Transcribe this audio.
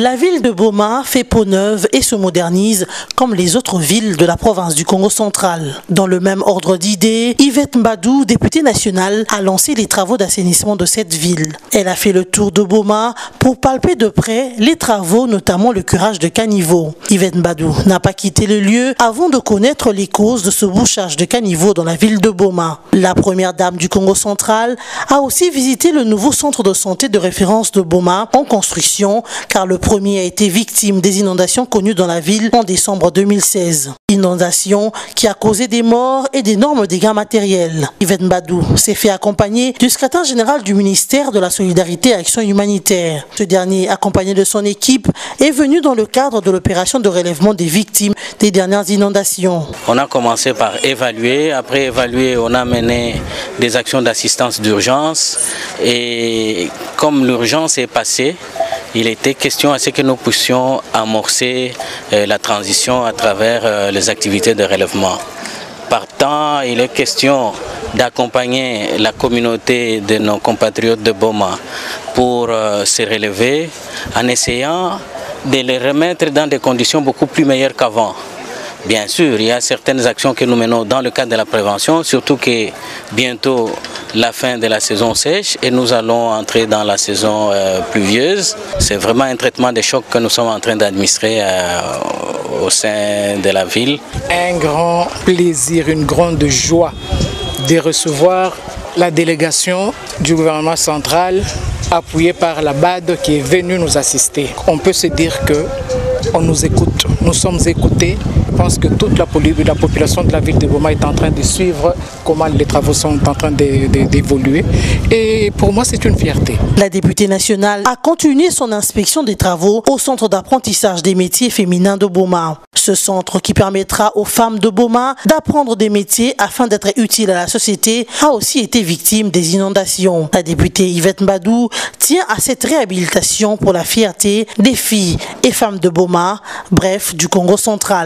La ville de Boma fait peau neuve et se modernise comme les autres villes de la province du Congo central. Dans le même ordre d'idées, Yvette Mbadou, députée nationale, a lancé les travaux d'assainissement de cette ville. Elle a fait le tour de Boma pour palper de près les travaux, notamment le curage de caniveaux. Yvette Mbadou n'a pas quitté le lieu avant de connaître les causes de ce bouchage de caniveaux dans la ville de Boma. La première dame du Congo central a aussi visité le nouveau centre de santé de référence de Boma en construction, car le premier a été victime des inondations connues dans la ville en décembre 2016. Inondation qui a causé des morts et d'énormes dégâts matériels. Yvette Mbadou s'est fait accompagner du secrétaire général du ministère de la Solidarité et Action humanitaire. Ce dernier, accompagné de son équipe, est venu dans le cadre de l'opération de relèvement des victimes des dernières inondations. On a commencé par évaluer. Après évaluer, on a mené des actions d'assistance d'urgence. Et comme l'urgence est passée, il était question à ce que nous puissions amorcer la transition à travers les activités de relèvement. Partant, il est question d'accompagner la communauté de nos compatriotes de Boma pour se relever en essayant de les remettre dans des conditions beaucoup plus meilleures qu'avant. Bien sûr, il y a certaines actions que nous menons dans le cadre de la prévention, surtout que bientôt la fin de la saison sèche et nous allons entrer dans la saison pluvieuse. C'est vraiment un traitement de choc que nous sommes en train d'administrer au sein de la ville. Un grand plaisir, une grande joie de recevoir la délégation du gouvernement central appuyée par la BAD qui est venue nous assister. On peut se dire qu'on nous écoute, nous sommes écoutés. Je pense que toute la population de la ville de Boma est en train de suivre comment les travaux sont en train d'évoluer. Et pour moi, c'est une fierté. La députée nationale a continué son inspection des travaux au centre d'apprentissage des métiers féminins de Boma. Ce centre qui permettra aux femmes de Boma d'apprendre des métiers afin d'être utiles à la société a aussi été victime des inondations. La députée Yvette Mbadou tient à cette réhabilitation pour la fierté des filles et femmes de Boma, bref, du Congo central.